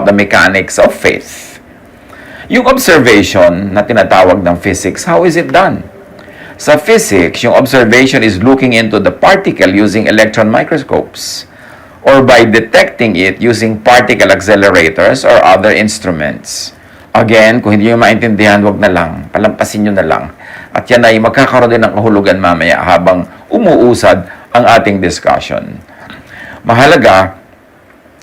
about the mechanics of faith. Yung observation na tinatawag ng physics, how is it done? Sa physics, yung observation is looking into the particle using electron microscopes or by detecting it using particle accelerators or other instruments. Again, kung hindi nyo maintindihan, wag na lang. Palampasin nyo na lang. At yan ay magkakaroon din ng kahulugan mamaya habang umuusad ang ating discussion. Mahalaga,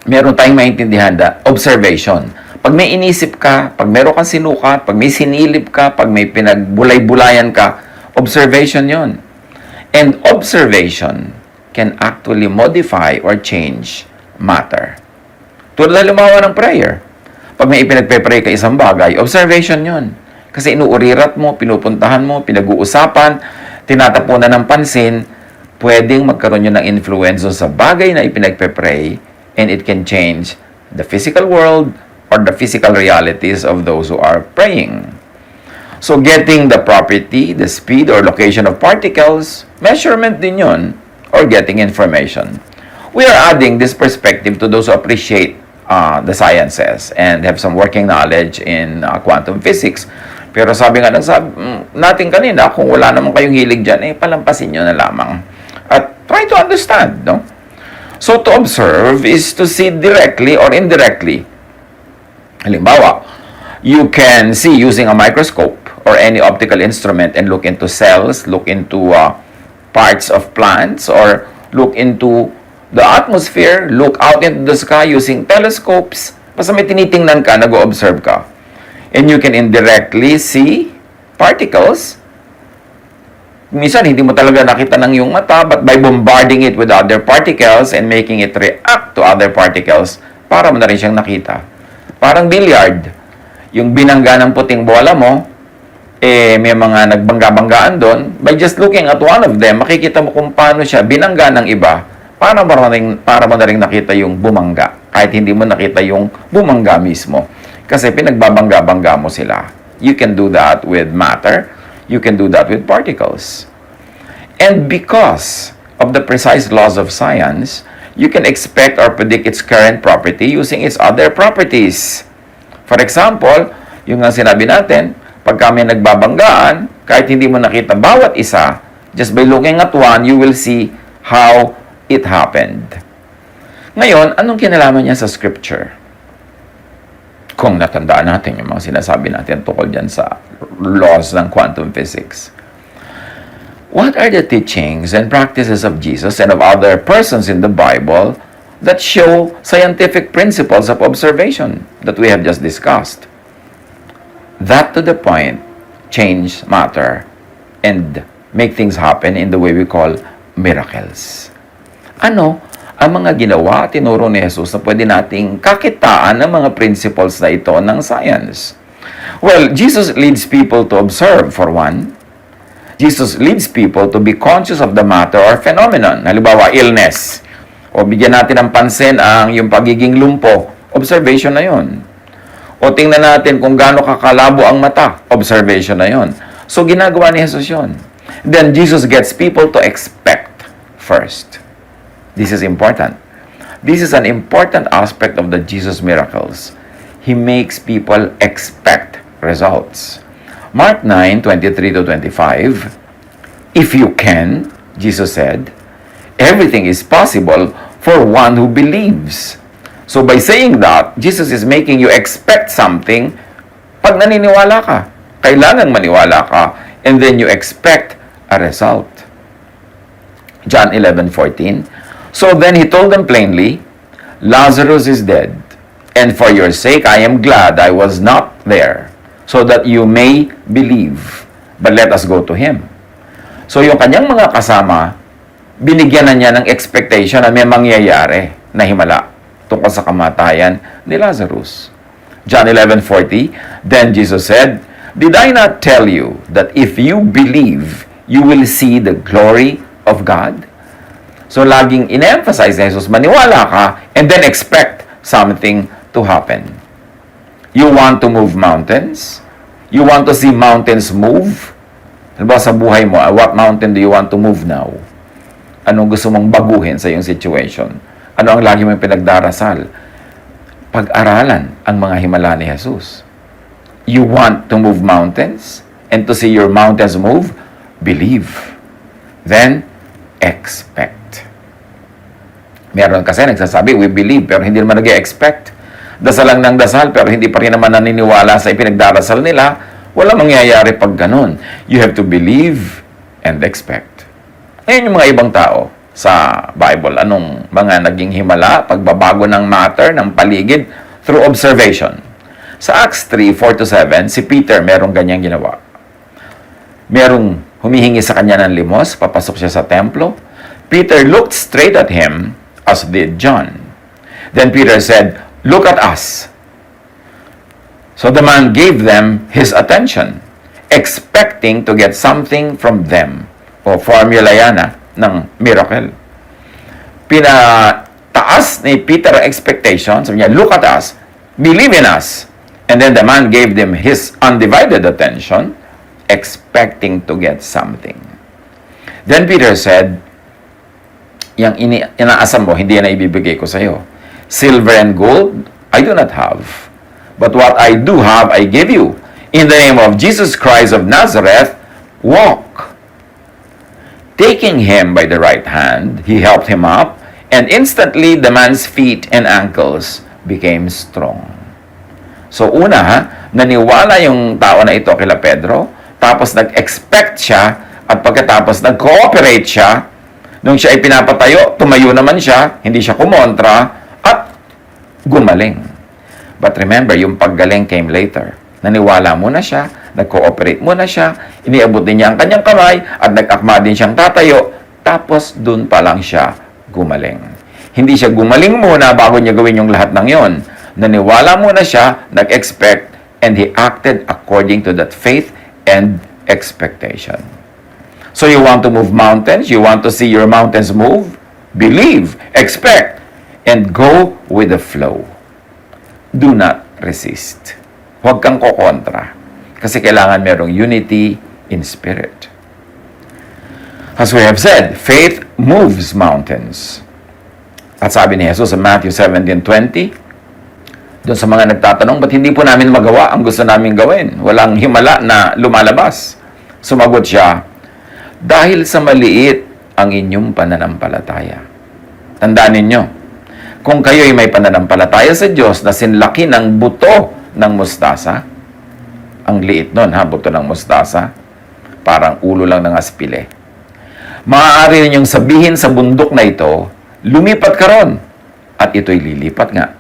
meron tayong maintindihan na observation. Pag may inisip ka, pag meron kang sinukat, pag may sinilip ka, pag may pinagbulay-bulayan ka, observation yon. And observation can actually modify or change matter. Tulad lumawa ng prayer. Pag may ipinagpe-pray ka isang bagay, observation yon. Kasi inuurirat mo, pinupuntahan mo, pinag-uusapan, tinatapunan ng pansin, pwedeng magkaroon yun ng influence sa bagay na ipinagpe-pray, and it can change the physical world or the physical realities of those who are praying. So getting the property, the speed or location of particles, measurement din yun, or getting information. We are adding this perspective to those who appreciate the sciences and have some working knowledge in quantum physics. Pero sabi nga natin kanina, kung wala naman kayong hilig dyan, palampasin nyo na lamang. At try to understand, no? So to observe is to see directly or indirectly. Halimbawa, you can see using a microscope or any optical instrument and look into cells, look into parts of plants, or look into the atmosphere, look out into the sky using telescopes. Basta may tinitingnan ka, nag-observe ka. And you can indirectly see particles. Minsan, hindi mo talaga nakita ng iyong mata, but by bombarding it with other particles and making it react to other particles, para mo na rin siyang nakita. Parang billiard. Yung binangga ng puting bola mo, may mga nagbangga-banggaan doon. By just looking at one of them, makikita mo kung paano siya binangga ng iba para mo na rin nakita yung bumangga. Kahit hindi mo nakita yung bumangga mismo. Kasi pinagbabangga-bangga mo sila. You can do that with matter. You can do that with particles. And because of the precise laws of science, you can expect or predict its current property using its other properties. For example, yung nga sinabi natin, pag kami nagbabanggaan, kahit hindi mo nakita bawat isa, just by looking at one, you will see how it happened. Ngayon, anong kinalaman niya sa scripture? Kung natandaan natin yung mga sinasabi natin tukol dyan sa laws ng quantum physics. What are the teachings and practices of Jesus and of other persons in the Bible that show scientific principles of observation that we have just discussed? That to the point, change matter and make things happen in the way we call miracles. Ano ang mga ginawa at tinuro ni Jesus na pwede nating kakitaan ng mga principles na ito ng science? Well, Jesus leads people to observe, for one. Jesus leads people to be conscious of the matter or phenomenon. Halimbawa, illness. O bigyan natin ng pansin ang yung pagiging lumpo. Observation na yon. O tingnan natin kung gaano kakalabo ang mata. Observation na yon. So, ginagawa ni Jesus yon. Then, Jesus gets people to expect first. This is important. This is an important aspect of the Jesus miracles. He makes people expect results. Mark 9:23-25, if you can, Jesus said, everything is possible for one who believes. So by saying that, Jesus is making you expect something pag naniniwala ka. Kailangan maniwala ka, and then you expect a result. John 11:14, so then he told them plainly, Lazarus is dead, and for your sake I am glad I was not there, so that you may believe. But let us go to him. So yung kanyang mga kasama, binigyan na niya ng expectation na may mangyayari na himala tungkol sa kamatayan ni Lazarus. John 11:40, then Jesus said, did I not tell you that if you believe, you will see the glory of God? So laging in-emphasize ni Jesus, maniwala ka and then expect something to happen. You want to move mountains? You want to see mountains move? Halimbawa sa buhay mo, what mountain do you want to move now? Anong gusto mong baguhin sa iyong situation? Ano ang lagi mong pinagdarasal? pag-aralan ang mga himala ni Jesus. You want to move mountains and to see your mountains move? Believe. Then, expect. Meron kasi nagsasabi, we believe, pero hindi naman nag-expect. Dasal lang ng dasal, pero hindi pa rin naman naniniwala sa ipinagdarasal nila. Wala mangyayari pag ganun. You have to believe and expect. Ngayon yung mga ibang tao sa Bible, anong mga naging himala, pagbabago ng matter, ng paligid, through observation. Sa Acts 3, 4-7, si Peter merong ganyang ginawa. Merong humihingi sa kanya ng limos, papasok siya sa templo. Peter looked straight at him, as did John. Then Peter said, "Look at us." So the man gave them his attention, expecting to get something from them. O formula yan ng miracle. Pinataas ni Peter ang expectation. Sabi niya, "Look at us. Believe in us." And then the man gave them his undivided attention, expecting to get something. Then Peter said, "Yang inaasam mo, hindi yan na ibibigay ko sa iyo. Silver and gold, I do not have. But what I do have, I give you. In the name of Jesus Christ of Nazareth, walk." Taking him by the right hand, he helped him up, and instantly the man's feet and ankles became strong. So una, naniwala yung tao na ito kila Pedro, tapos nag-expect siya, at pagkatapos nag-cooperate siya, nung siya ay pinapatayo, tumayo naman siya, hindi siya kumontra, at gumaling. But remember, yung paggaling came later. Naniwala muna siya, nag-cooperate muna siya, iniabot din niya ang kanyang kamay, at nag-akma din siyang tatayo, tapos dun pa lang siya gumaling. Hindi siya gumaling muna bago niya gawin yung lahat ng yon. Naniwala muna siya, nag-expect, and he acted according to that faith and expectation. So you want to move mountains, you want to see your mountains move, believe, expect, and go with the flow. Do not resist. Huwag kang kokontra. Kasi kailangan merong unity in spirit. As we have said, faith moves mountains. At sabi ni Jesus sa Matthew 17:20, doon sa mga nagtatanong, ba't hindi po namin magawa ang gusto namin gawin? Walang himala na lumalabas. Sumagot siya, dahil sa maliit ang inyong pananampalataya. Tandaan ninyo, kung kayo'y may pananampalataya sa Diyos na sinlaki ng buto ng mustasa, ang liit nun buto ng mustasa, parang ulo lang ng aspile. Maaari ninyong sabihin sa bundok na ito, lumipat ka ron, at ito'y lilipat nga.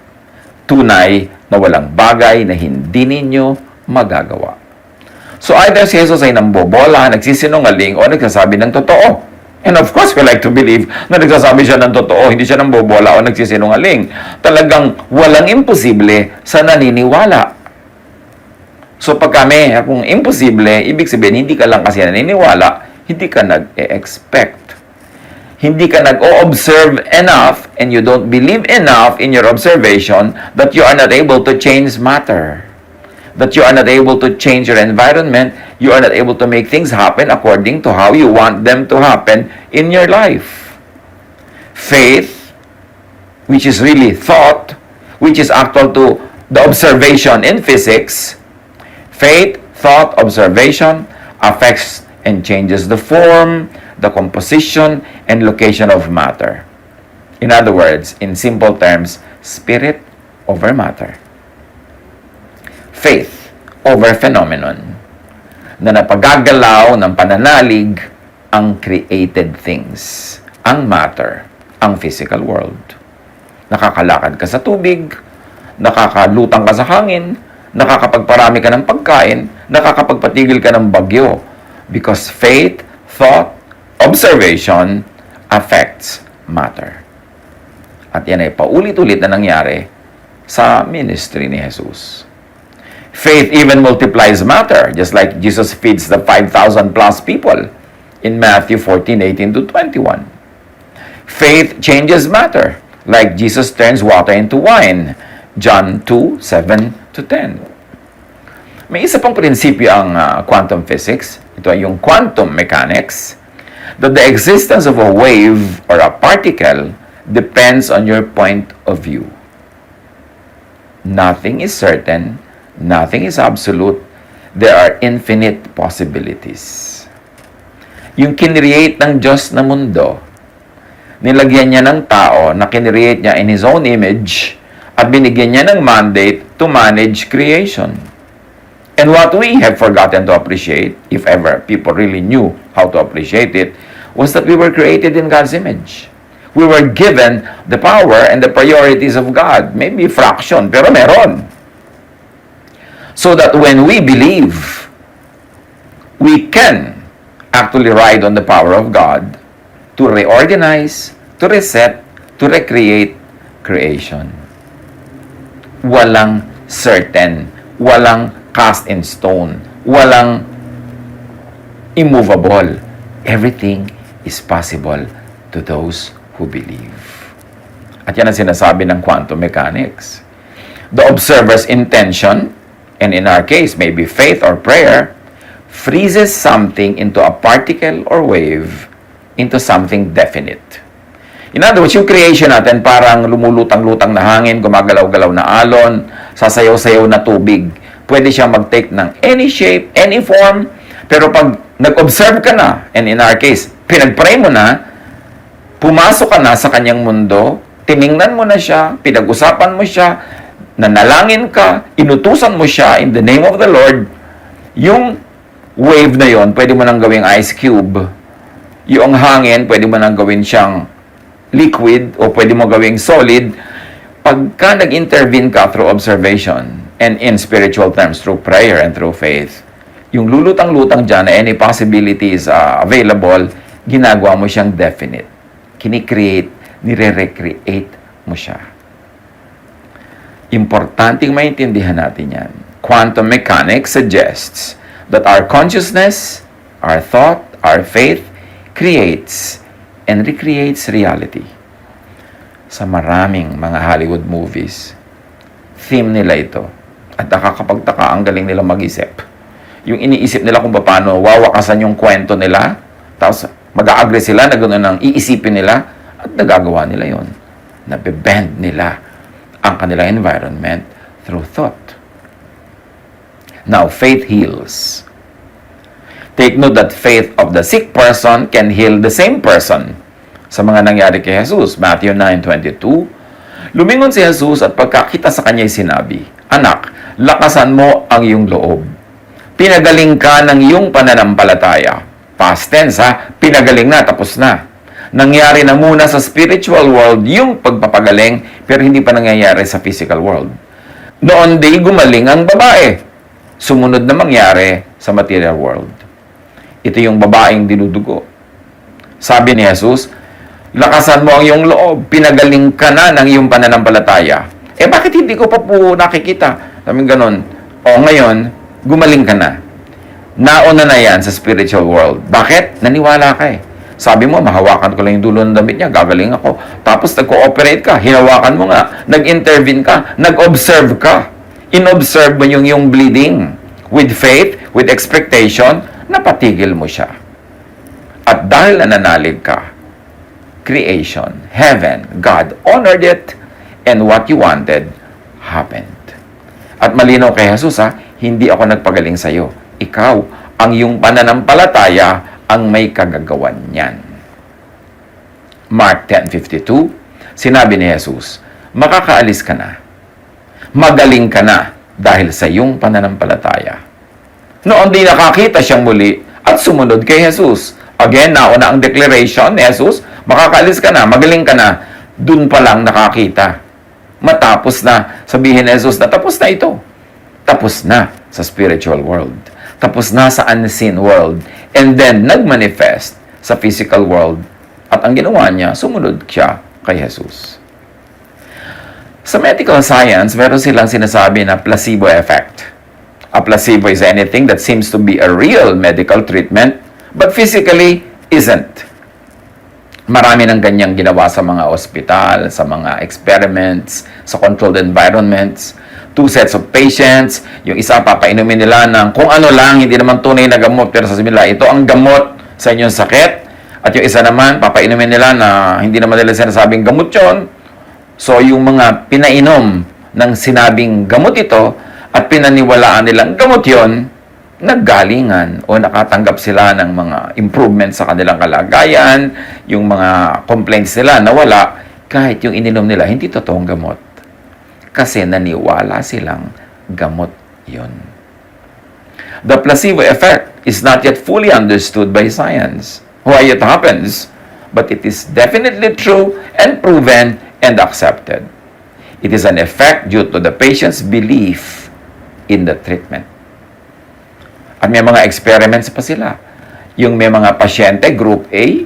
Tunay na walang bagay na hindi ninyo magagawa. So either si Jesus ay nambobola, nagsisinungaling, o nagsasabi ng totoo. And of course, we like to believe na nagsasabi siya ng totoo, hindi siya nambobola o nagsisinungaling. Talagang walang imposible sa naniniwala. So pag kung imposible, ibig sabihin, hindi ka lang kasi naniniwala, hindi ka nag-expect. Hindi ka nag-o-observe enough and you don't believe enough in your observation that you are not able to change matter. That you are not able to change your environment. You are not able to make things happen according to how you want them to happen in your life. Faith, which is really thought, which is actual to the observation in physics, faith, thought, observation affects and changes the form, the composition, and location of matter. In other words, in simple terms, spirit over matter. Faith over phenomenon na napagagalaw ng pananalig ang created things, ang matter, ang physical world. Nakakalakad ka sa tubig, nakakalutang ka sa hangin, nakakapagparami ka ng pagkain, nakakapagpatigil ka ng bagyo. Because faith, thought, observation affects matter. At yan ay paulit-ulit na nangyari sa ministry ni Jesus. Faith even multiplies matter, just like Jesus feeds the 5,000 plus people in Matthew 14:18-21. Faith changes matter, like Jesus turns water into wine, John 2:7-10. May isa pang prinsipyo ang quantum physics. Ito ay yung quantum mechanics, that the existence of a wave or a particle depends on your point of view. Nothing is certain. Nothing is absolute. There are infinite possibilities. Yung kinreate ng Diyos na mundo, nilagyan niya ng tao na kinreate niya in His own image at binigyan niya ng mandate to manage creation. And what we have forgotten to appreciate, if ever people really knew how to appreciate it, was that we were created in God's image. We were given the power and the priorities of God. Maybe fraction, pero meron. So that when we believe, we can actually ride on the power of God to reorganize, to reset, to recreate creation. Walang certain, walang cast in stone, walang immovable. Everything is possible to those who believe. At yan ang sinasabi ng quantum mechanics. The observer's intention, and in our case, maybe faith or prayer, freezes something into a particle or wave into something definite. In other words, yung creation natin parang lumulutang-lutang na hangin, gumagalaw-galaw na alon, sasayaw-sayaw na tubig. Pwede siyang mag-take ng any shape, any form, pero pag nag-observe ka na, and in our case, pinag-pray mo na, pumasok ka na sa kanyang mundo, tiningnan mo na siya, pinag-usapan mo siya, nanalangin ka, inutusan mo siya in the name of the Lord, yung wave na yon, pwede mo nang gawing ice cube. Yung hangin, pwede mo nang gawin siyang liquid o pwede mo gawing solid. Pagka nag-intervene ka through observation and in spiritual terms through prayer and through faith, yung lulutang-lutang dyan na any possibilities available, ginagawa mo siyang definite. Kini-create, nire-recreate mo siya. Importanteng maintindihan natin yan. Quantum mechanics suggests that our consciousness, our thought, our faith creates and recreates reality. Sa maraming mga Hollywood movies, theme nila ito. At nakakapagtaka, ang galing nila mag-isip. Yung iniisip nila kung paano wawakasan yung kwento nila, tapos mag-a-agree sila na gano'n ang iisipin nila, at nagagawa nila yon. Nabe-bend nila ang kanilang environment through thought. Now, faith heals. Take note that faith of the sick person can heal the same person. Sa mga nangyari kay Jesus, Matthew 9:22, lumingon si Jesus at pagkakita sa kanya'y sinabi, "Anak, lakasan mo ang iyong loob. Pinagaling ka ng iyong pananampalataya." Past tense ha, pinagaling na, tapos na. Nangyari na muna sa spiritual world yung pagpapagaling, pero hindi pa nangyayari sa physical world. Noon day gumaling ang babae. Sumunod na mangyari sa material world. Ito yung babaeng dinudugo. Sabi ni Jesus, lakasan mo ang iyong loob, pinagaling ka na ng iyong pananampalataya. Bakit hindi ko pa po nakikita? Sabi ganon. Ngayon, gumaling ka na. Nauna na yan sa spiritual world. Bakit? Naniwala ka eh. Sabi mo, mahawakan ko lang yung dulo ng damit niya, gagaling ako. Tapos nag-cooperate ka, hinawakan mo nga, nag-intervene ka, nag-observe ka. In-observe mo yung bleeding. With faith, with expectation, napatigil mo siya. At dahil nananalig ka, creation, heaven, God honored it, and what you wanted happened. At malinaw kay Jesus, hindi ako nagpagaling sa iyo. Ikaw, ang iyong pananampalataya ang may kagagawan niyan. Mark 10:52, sinabi ni Jesus, makakaalis ka na. Magaling ka na dahil sa iyong pananampalataya. Noon di nakakita siyang muli at sumunod kay Jesus. Again, nauna ang declaration ni Jesus, makakaalis ka na, magaling ka na. Dun pa lang nakakita. Matapos na, sabihin ni Jesus na tapos na ito. Tapos na sa spiritual world. Tapos na sa unseen world. And then, nagmanifest sa physical world. At ang ginawa niya, sumunod siya kay Jesus. Sa medical science, meron silang sinasabi na placebo effect. A placebo is anything that seems to be a real medical treatment, but physically isn't. Marami ng ganyang ginawa sa mga ospital, sa mga experiments, sa controlled environments. 2 sets of patients, yung isa papainumin nila ng kung ano lang, hindi naman tunay na gamot, pero sasabihin nila, ito ang gamot sa inyong sakit. At yung isa naman, papainumin nila na hindi naman nila sinasabing gamot yun. So, yung mga pinainom nang sinabing gamot ito at pinaniwalaan nilang gamot yon, naggalingan o nakatanggap sila ng mga improvements sa kanilang kalagayan, yung mga complaints nila nawala, kahit yung ininom nila hindi totoong gamot. Kasi naniwala silang gamot yon. The placebo effect is not yet fully understood by science. Why it happens, but it is definitely true and proven and accepted. It is an effect due to the patient's belief in the treatment. At may mga experiments pa sila. Yung may mga pasyente, group A,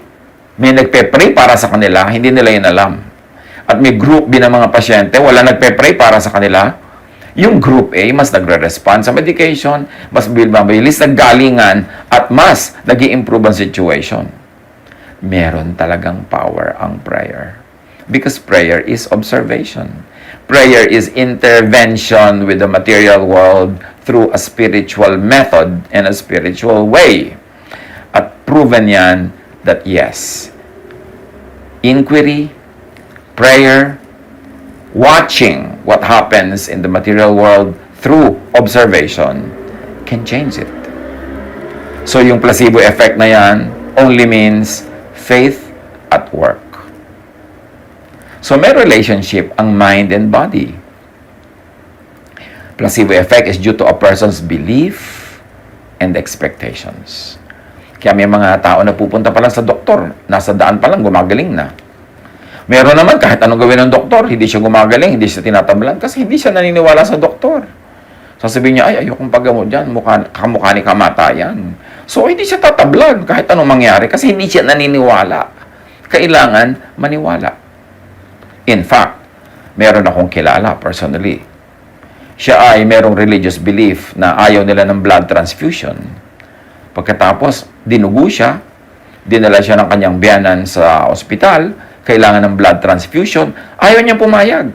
may nagpe-pray para sa kanila, hindi nila yun alam. At may group B na mga pasyente, wala nagpe-pray para sa kanila. Yung group A, mas nagre-respond sa medication, mas mabilis naggalingan, at mas nag-i-improve ang situation. Meron talagang power ang prayer. Because prayer is observation. Prayer is intervention with the material world through a spiritual method and a spiritual way. At proven yan that yes, inquiry, prayer, watching what happens in the material world through observation can change it. So yung placebo effect na yan only means faith at work. So may relationship ang mind and body. Placebo effect is due to a person's belief and expectations. Kaya may mga tao na pupunta pa lang sa doktor, nasa daan pa lang, gumagaling na. Meron naman, kahit anong gawin ng doktor, hindi siya gumagaling, hindi siya tinatablan, kasi hindi siya naniniwala sa doktor. Sasabihin niya, ay, ayokong paggamot dyan, kamukha ni kamatayan. So, hindi siya tatablan kahit anong mangyari, kasi hindi siya naniniwala. Kailangan maniwala. In fact, meron akong kilala personally. Siya ay merong religious belief na ayaw nila ng blood transfusion. Pagkatapos, dinugo siya, dinala siya ng kanyang biyanan sa ospital, kailangan ng blood transfusion, ayaw niyang pumayag.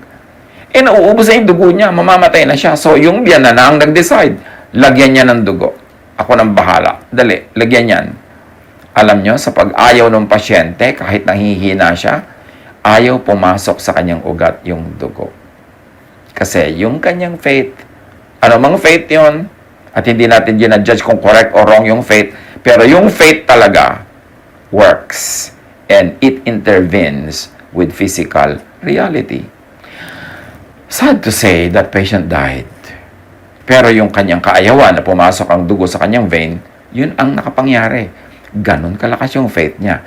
Nauubos na yung dugo niya, mamamatay na siya. So, yung biyanan na ang nag-decide, lagyan niya ng dugo. Ako nang bahala. Dali, lagyan yan. Alam niyo, sa pag-ayaw ng pasyente, kahit nahihina siya, ayaw pumasok sa kanyang ugat yung dugo. Kasi yung kanyang faith, ano mang faith yon, at hindi natin ginadjudge kung correct or wrong yung faith, pero yung faith talaga works and it intervenes with physical reality. Sad to say that patient died. Pero yung kanyang kaayawan na pumasok ang dugo sa kanyang vein, yun ang nakapangyari. Ganon kalakas yung faith niya.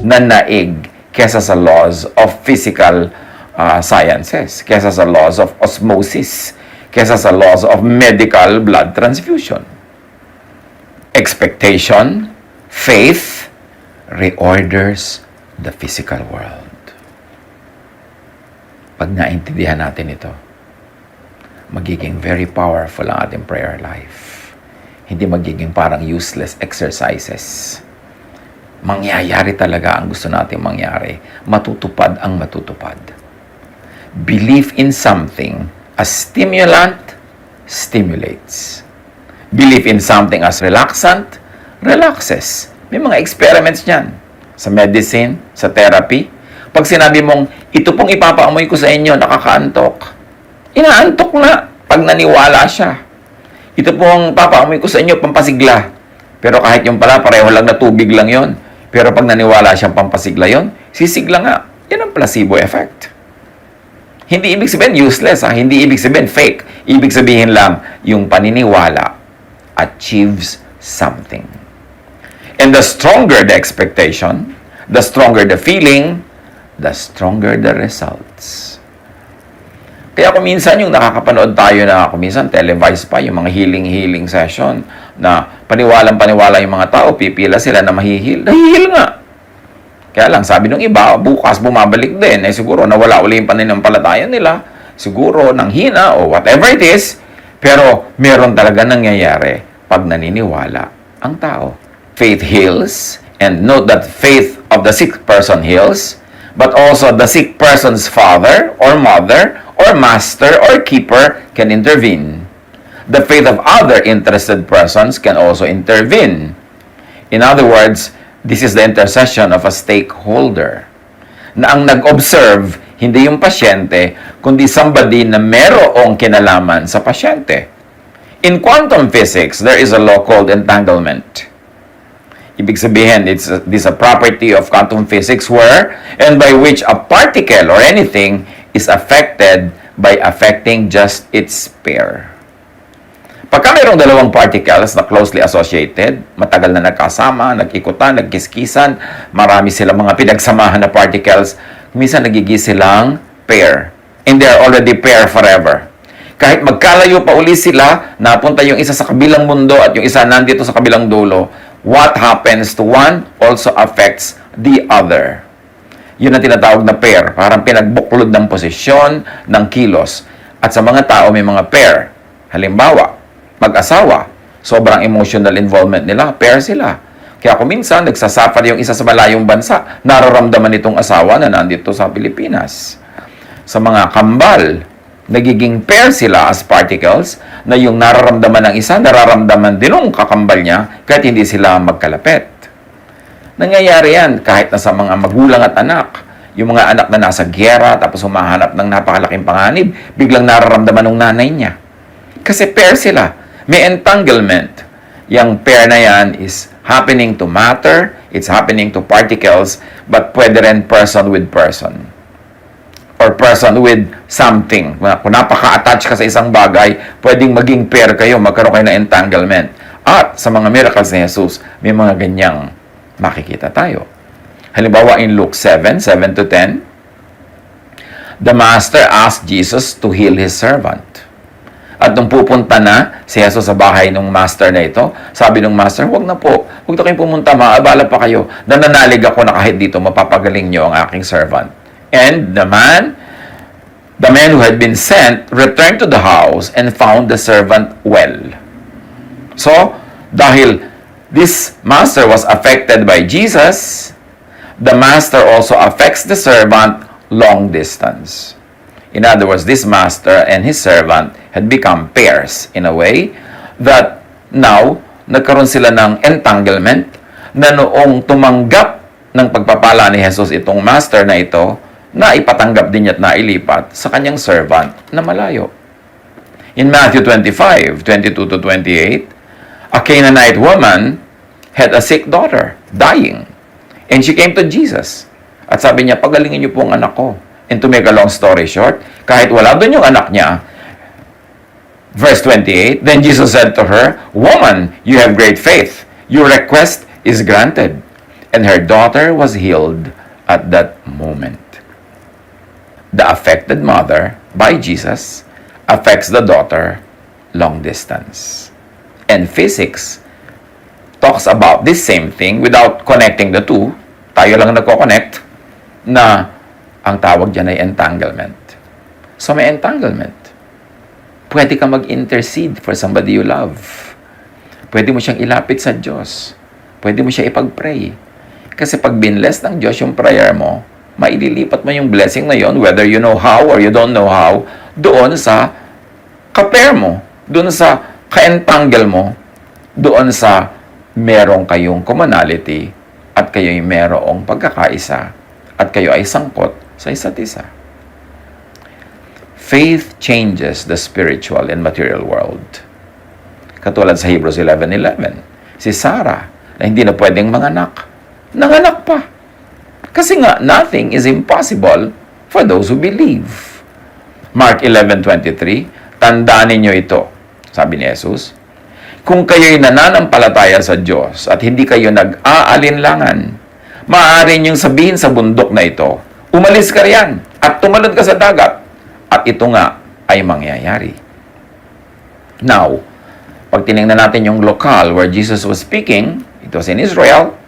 Nanaig kesa sa laws of physical sciences, kesa sa laws of osmosis, kesa sa laws of medical blood transfusion. Expectation, faith, reorders the physical world. Pag naintindihan natin ito, magiging very powerful ang ating prayer life. Hindi magiging parang useless exercises. Mangyayari talaga ang gusto nating mangyari. Matutupad ang matutupad. Belief in something as stimulant stimulates. Belief in something as relaxant relaxes. May mga experiments niyan. Sa medicine, sa therapy. Pag sinabi mong, ito pong ipapaamoy ko sa inyo, nakakaantok. Inaantok na pag naniwala siya. Ito pong papaamoy ko sa inyo, pampasigla. Pero kahit yung pala, pareho lang na tubig lang yon. Pero pag naniwala siyang pampasigla yon, sisigla nga. Yan ang placebo effect. Hindi ibig sabihin useless, hindi ibig sabihin fake. Ibig sabihin lang, yung paniniwala achieves something. And the stronger the expectation, the stronger the feeling, the stronger the results. Kaya kung minsan yung nakakapanood tayo na kung minsan televised pa yung mga healing session na paniwalang-paniwala yung mga tao, pipila sila na mahihil. Nahihil nga. Kaya lang, sabi ng iba, bukas bumabalik din. Siguro nawala uli yung pananampalataya nila. Siguro nang hina o whatever it is. Pero meron talaga nangyayari pag naniniwala ang tao. Faith heals. And note that faith of the sick person heals. But also the sick person's father or mother or master or keeper can intervene. The faith of other interested persons can also intervene. In other words, this is the intercession of a stakeholder. Na ang nag-observe, hindi yung pasyente, kundi somebody na merong kinalaman sa pasyente. In quantum physics, there is a law called entanglement. Ibig sabihin, this is a property of quantum physics where and by which a particle or anything is affected by affecting just its pair. Pagka mayroong dalawang particles na closely associated, matagal na nagkasama, nagkikutan, nagkiskisan, marami silang mga pinagsamahan na particles, minsan nagigis silang pair. And they are already pair forever. Kahit magkalayo pa uli sila, napunta yung isa sa kabilang mundo at yung isa nandito sa kabilang dulo, what happens to one also affects the other. Yun ang tinatawag na pair. Parang pinagbuklod ng posisyon, ng kilos. At sa mga tao may mga pair. Halimbawa, mag-asawa, sobrang emotional involvement nila, pair sila. Kaya kung minsan, nagsasuffer yung isa sa malayong bansa, nararamdaman itong asawa na nandito sa Pilipinas. Sa mga kambal, nagiging pair sila as particles na yung nararamdaman ng isa, nararamdaman din ng kakambal niya kahit hindi sila magkalapit. Nangyayari yan kahit na sa mga magulang at anak. Yung mga anak na nasa giyera tapos humahanap ng napakalaking panganib, biglang nararamdaman ng nanay niya. Kasi pair sila. May entanglement. Yung pair na yan is happening to matter, it's happening to particles, but pwede rin person with person. Or person with something. Kung napaka-attach ka sa isang bagay, pwedeng maging pair kayo, magkaroon kayo ng entanglement. At sa mga miracles ni Jesus, may mga ganyang makikita tayo. Halimbawa in Luke 7:7-10, the master asked Jesus to heal his servant. At nung pupunta na si Jesus sa bahay ng master na ito, sabi ng master, huwag na po, huwag na kayong pumunta, maabala pa kayo. Nananalig ako na kahit dito, mapapagaling niyo ang aking servant. And the man who had been sent returned to the house and found the servant well. So, dahil this master was affected by Jesus, the master also affects the servant long distance. In other words, this master and his servant had become pairs in a way that now, nagkaroon sila ng entanglement na noong tumanggap ng pagpapala ni Jesus itong master na ito, na ipatanggap din niya at nailipat sa kanyang servant na malayo. In Matthew 25:22-28, a Canaanite woman had a sick daughter, dying. And she came to Jesus. At sabi niya, pagalingin niyo po ang anak ko. And to make a long story short, kahit wala doon yung anak niya, verse 28, then Jesus said to her, "Woman, you have great faith. Your request is granted." And her daughter was healed at that moment. The affected mother, by Jesus, affects the daughter long distance. And physics talks about this same thing without connecting the two. Tayo lang nagko-connect na ang tawag dyan ay entanglement. So may entanglement. Pwede ka mag-intercede for somebody you love. Pwede mo siyang ilapit sa Diyos. Pwede mo siya ipag-pray. Kasi pag binless ng Diyos yung prayer mo, maililipat mo yung blessing na yon, whether you know how or you don't know how, doon sa ka-pair mo, doon sa ka-entangle mo, doon sa merong kayong commonality at kayo'y merong pagkakaisa at kayo ay sangkot sa isa't isa. Faith changes the spiritual and material world. Katulad sa Hebrews 11:11, si Sarah na hindi na pwedeng manganak, nanganak pa. Kasi nga, nothing is impossible for those who believe. Mark 11:23, tandaan ninyo ito, sabi ni Jesus, kung kayo'y nananampalataya sa Diyos at hindi kayo nag-aalinlangan, maaari niyong sabihin sa bundok na ito, umalis ka riyan at tumalon ka sa dagat, at ito nga ay mangyayari. Now, pag tinignan natin yung lokal where Jesus was speaking, it was in Israel,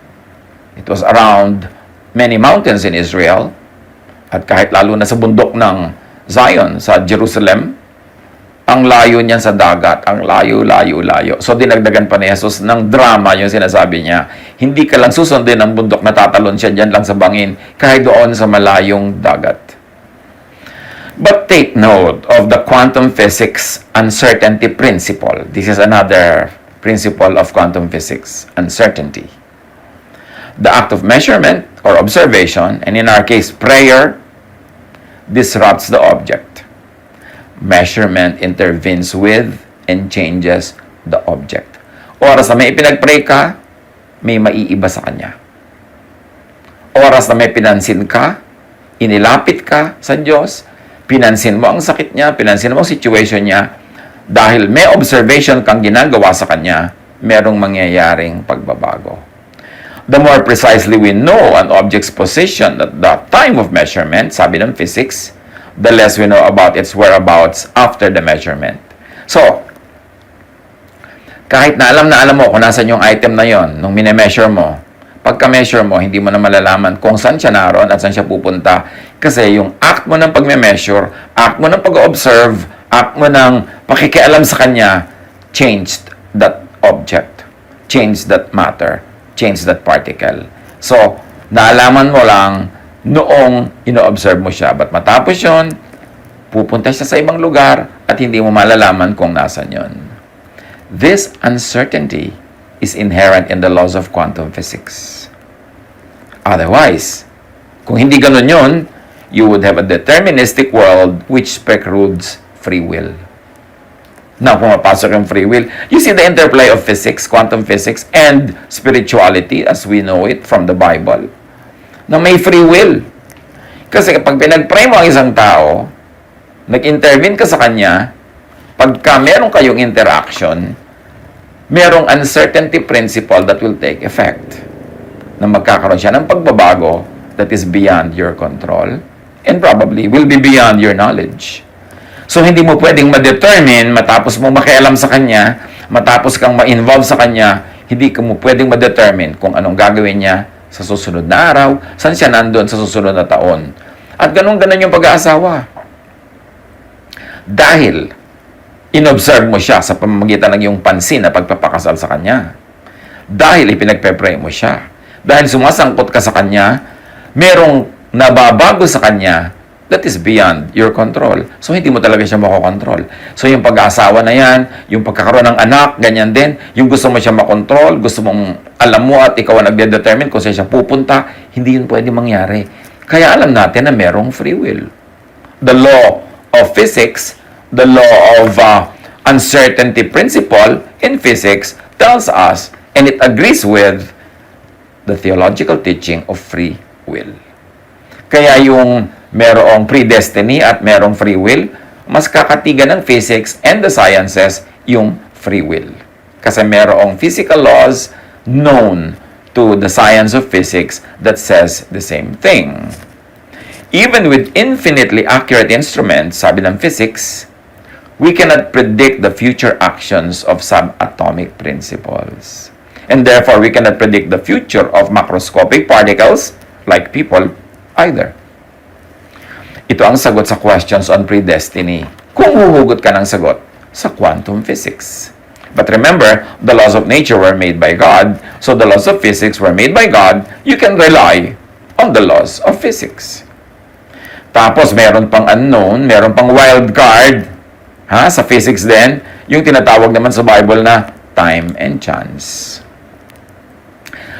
it was around many mountains in Israel, at kahit lalo na sa bundok ng Zion, sa Jerusalem, ang layo niyan sa dagat, ang layo. So, dinagdagan pa ni Jesus ng drama yung sinasabi niya. Hindi ka lang susundin ng bundok na tatalon siya dyan lang sa bangin, kahit doon sa malayong dagat. But take note of the quantum physics uncertainty principle. This is another principle of quantum physics, uncertainty. The act of measurement or observation, and in our case, prayer, disrupts the object. Measurement intervenes with and changes the object. Oras na may pinag-pray ka, may maiiba sa kanya. Oras na may pinansin ka, inilapit ka sa Diyos, pinansin mo ang sakit niya, pinansin mo ang situation niya, dahil may observation kang ginagawa sa kanya, merong mangyayaring pagbabago. The more precisely we know an object's position at the time of measurement, sabi ng physics, the less we know about its whereabouts after the measurement. So, kahit na alam mo kung nasan yung item na yon nung mine-measure mo, pagka-measure mo, hindi mo na malalaman kung saan siya naroon at saan siya pupunta. Kasi yung act mo ng pagme-measure, act mo ng pag-observe, act mo ng pakikialam sa kanya, changed that object, changed that matter, changed that particle. So, naalaman mo lang noong ino-observe mo siya. But matapos yun, pupunta siya sa ibang lugar at hindi mo malalaman kung nasan yun. This uncertainty is inherent in the laws of quantum physics. Otherwise, kung hindi ganun yun, you would have a deterministic world which precludes free will. Now, pumapasok yung free will. You see the interplay of physics, quantum physics, and spirituality as we know it from the Bible. Na may free will. Kasi kapag pinag-pray mo ang isang tao, nag-intervene ka sa kanya, pagka meron kayong interaction, merong uncertainty principle that will take effect. Na magkakaroon siya ng pagbabago that is beyond your control and probably will be beyond your knowledge. So, hindi mo pwedeng ma-determine matapos mo makialam sa kanya, matapos kang ma-involve sa kanya, hindi mo pwedeng ma-determine kung anong gagawin niya sa susunod na araw, saan siya nandun sa susunod na taon. At ganun-ganon yung pag-aasawa. Dahil, inobserve mo siya sa pamamagitan ng iyong pansin na pagpapakasal sa kanya. Dahil ipinagpe-pray mo siya. Dahil sumasangkot ka sa kanya, merong nababago sa kanya that is beyond your control. So, hindi mo talaga siya makokontrol. So, yung pag-aasawa na yan, yung pagkakaroon ng anak, ganyan din. Yung gusto mo siya makontrol, gusto mong alam mo at ikaw ang nagde-determine kung saan siya pupunta, hindi yun pwede mangyari. Kaya alam natin na merong free will. The law of physics, the law of uncertainty principle in physics tells us, and it agrees with the theological teaching of free will. Kaya yung merong predestiny at merong free will, mas kakatigan ng physics and the sciences yung free will. Kasi merong physical laws known to the science of physics that says the same thing. Even with infinitely accurate instruments, sabi ng physics, we cannot predict the future actions of subatomic principles. And therefore, we cannot predict the future of macroscopic particles, like people, either. Ito ang sagot sa questions on predestiny. Kung huhugot ka ng sagot sa quantum physics. But remember, the laws of nature were made by God. So the laws of physics were made by God. You can rely on the laws of physics. Tapos, meron pang unknown, meron pang wild card. Sa physics din, yung tinatawag naman sa Bible na time and chance.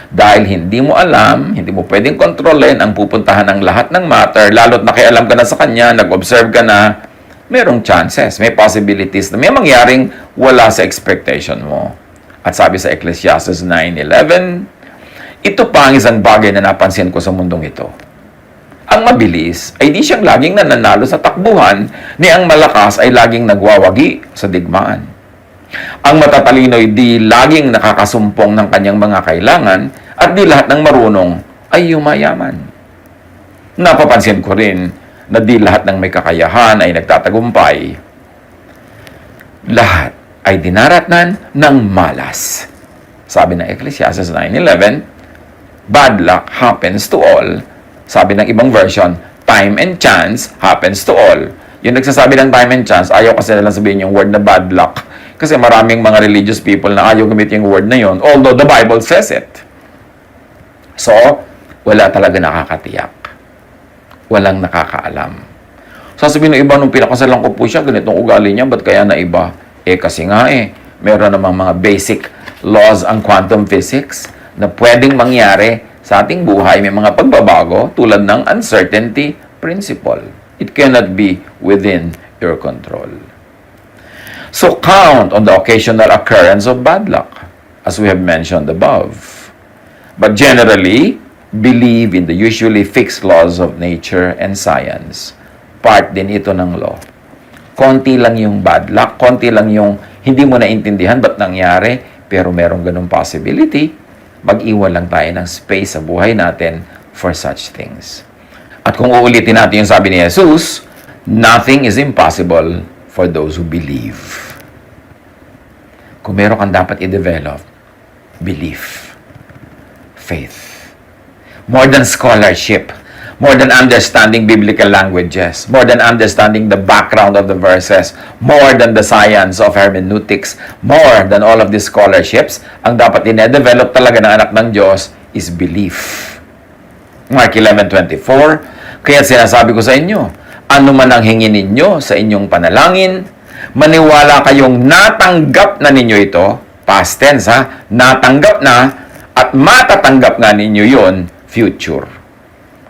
Dahil hindi mo alam, hindi mo pwedeng kontrolin ang pupuntahan ng lahat ng matter, lalo't nakialam ka na sa kanya, nag-observe ka na, merong chances, may possibilities na may mangyaring wala sa expectation mo. At sabi sa Ecclesiastes 9:11, ito pa ang isang bagay na napansin ko sa mundong ito. Ang mabilis ay di siyang laging nananalo sa takbuhan, ni ang malakas ay laging nagwawagi sa digmaan. Ang matatalino ay di laging nakakasumpong ng kanyang mga kailangan at di lahat ng marunong ay yumayaman. Napapansin ko rin na di lahat ng may kakayahan ay nagtatagumpay. Lahat ay dinaratnan ng malas. Sabi ng Ecclesiastes 9:11, bad luck happens to all. Sabi ng ibang version, time and chance happens to all. Yung nagsasabi ng time and chance, ayaw kasi nalang sabihin yung word na bad luck. Kasi maraming mga religious people na ayaw gamitin yung word na yon, although the Bible says it. So, wala talaga nakakatiyak. Walang nakakaalam. Sasabihin ng iba, nung pinakasalan ko po siya, ganitong ugali niya, ba't kaya na iba? Kasi nga meron namang mga basic laws ang quantum physics na pwedeng mangyari sa ating buhay. May mga pagbabago tulad ng uncertainty principle. It cannot be within your control. So count on the occasional occurrence of bad luck, as we have mentioned above. But generally, believe in the usually fixed laws of nature and science. Part din ito ng law. Konti lang yung bad luck, konti lang yung hindi mo naintindihan ba't nangyari, pero merong ganung possibility. Mag-iwan lang tayo ng space sa buhay natin for such things. At kung uulitin natin yung sabi ni Jesus, nothing is impossible for those who believe. Kung meron kang dapat i-develop, belief, faith. More than scholarship, more than understanding biblical languages, more than understanding the background of the verses, more than the science of hermeneutics, more than all of these scholarships, ang dapat ine-develop talaga ng anak ng Diyos is belief. Mark 11:24, kaya sinasabi ko sa inyo, ano man ang hingin ninyo sa inyong panalangin, maniwala kayong natanggap na ninyo ito, past tense natanggap na, at matatanggap nga ninyo yon, future.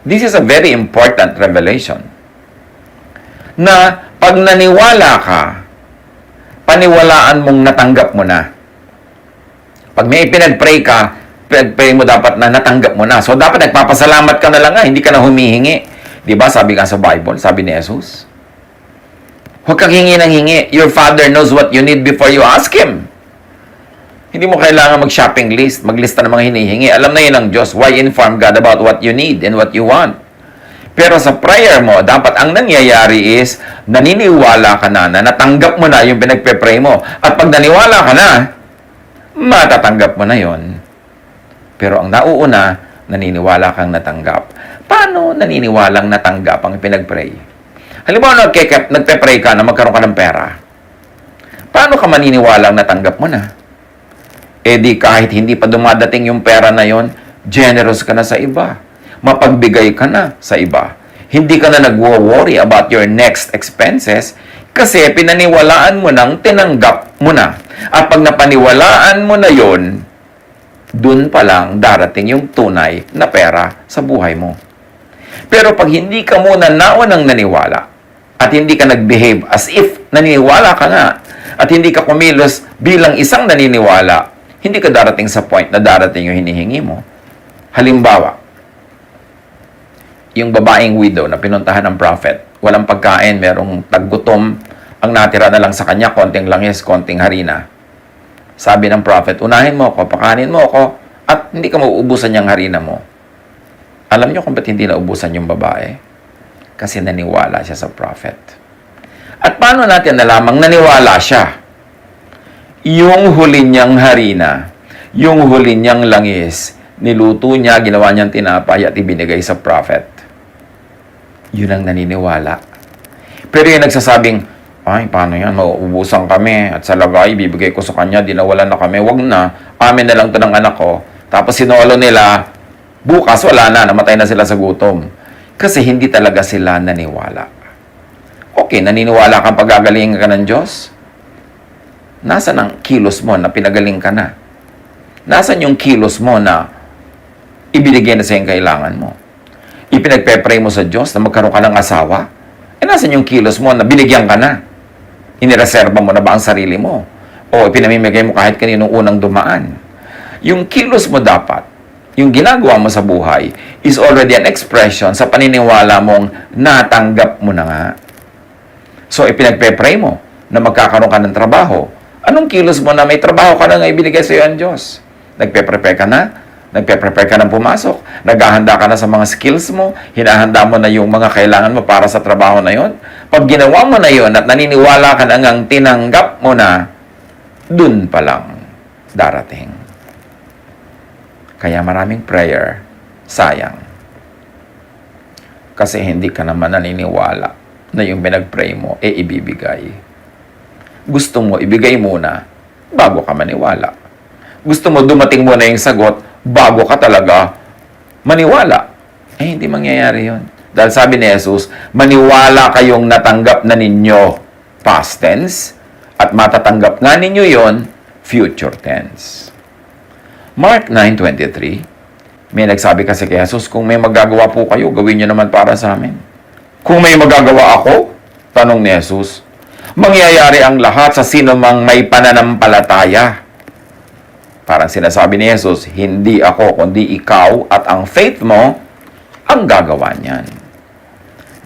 This is a very important revelation. Na pag naniwala ka, paniwalaan mong natanggap mo na. Pag may pinag-pray ka, pinag-pray mo dapat na natanggap mo na. So dapat nagpapasalamat ka na lang hindi ka na humihingi. Di ba sabi nga sa Bible, sabi ni Jesus? Huwag kang hingi ng hingi. Your Father knows what you need before you ask Him. Hindi mo kailangan mag-shopping list, maglista ng mga hinihingi. Alam na yun ng Diyos. Why inform God about what you need and what you want? Pero sa prayer mo, dapat ang nangyayari is, naniniwala ka na natanggap mo na yung pinagpe-pray mo. At pag naniwala ka na, matatanggap mo na yon. Pero ang nauuna, naniniwala kang natanggap. Paano naniniwalang natanggap ang pinag-pray? Halimbawa, nagpe-pray ka na magkaroon ka ng pera. Paano ka maniniwalang natanggap mo na? Di kahit hindi pa dumadating yung pera na yon, generous ka na sa iba. Mapagbigay ka na sa iba. Hindi ka na nagwo-worry about your next expenses kasi pinaniwalaan mo nang tinanggap mo na. At pag napaniwalaan mo na yon, dun pa lang darating yung tunay na pera sa buhay mo. Pero pag hindi ka muna naunang naniwala at hindi ka nag-behave as if naniniwala ka nga at hindi ka kumilos bilang isang naniniwala, hindi ka darating sa point na darating yung hinihingi mo. Halimbawa, yung babaeng widow na pinuntahan ng prophet, walang pagkain, merong taggutom, ang natira na lang sa kanya, konting langis, konting harina. Sabi ng prophet, unahin mo ako, pakanin mo ako, at hindi ka mauubusan yung harina mo. Alam niyo kung ba't hindi naubusan yung babae? Kasi naniwala siya sa prophet. At paano natin nalamang naniwala siya? Yung huli niyang harina, yung huli niyang langis, niluto niya, ginawa niyang tinapay at ibinigay sa prophet. Yun ang naniniwala. Pero yung nagsasabing, ay, paano yan? Mauubusan kami at sa lagay, bibigay ko sa kanya, dinawalan na kami. Wag na, amin na lang to ng anak ko. Tapos sinolo nila, bukas wala na, namatay na sila sa gutom. Kasi hindi talaga sila naniwala. Okay, naniniwala kang pagagaling ka ng Diyos? Nasaan ang kilos mo na pinagaling ka na? Nasaan yung kilos mo na ibinigay na sa yung kailangan mo? Ipinagpe-pray mo sa Diyos na magkaroon ka ng asawa? Nasaan yung kilos mo na binigyan ka na? Inireserba mo na ba ang sarili mo? O ipinamimigay mo kahit kaninong unang dumaan? Yung kilos mo dapat, yung ginagawa mo sa buhay is already an expression sa paniniwala mong natanggap mo na nga. So, ipinagpe-pray mo na magkakaroon ka ng trabaho. Anong kilos mo na may trabaho ka na nga ibinigay sa iyo ang Diyos? Nagpe-prepare ka na? Nagpe-prepare ka na pumasok? Naghahanda ka na sa mga skills mo? Hinahanda mo na yung mga kailangan mo para sa trabaho na yon? Pag ginawa mo na yon at naniniwala ka na ngang tinanggap mo na, dun pa lang darating. Kaya maraming prayer, sayang. Kasi hindi ka naman naniniwala na yung pinag-pray mo, ibibigay. Gusto mo, ibigay muna, bago ka maniwala. Gusto mo, dumating muna yung sagot, bago ka talaga maniwala. Hindi mangyayari yun. Dahil sabi ni Jesus, maniwala kayong natanggap na ninyo, past tense, at matatanggap nga ninyo yon, future tense. Mark 9:23, may nagsabi kasi kay Jesus, kung may magagawa po kayo, gawin nyo naman para sa amin. Kung may magagawa ako, tanong ni Jesus, mangyayari ang lahat sa sino mang may pananampalataya. Parang sinasabi ni Jesus, hindi ako, kundi ikaw at ang faith mo ang gagawa niyan.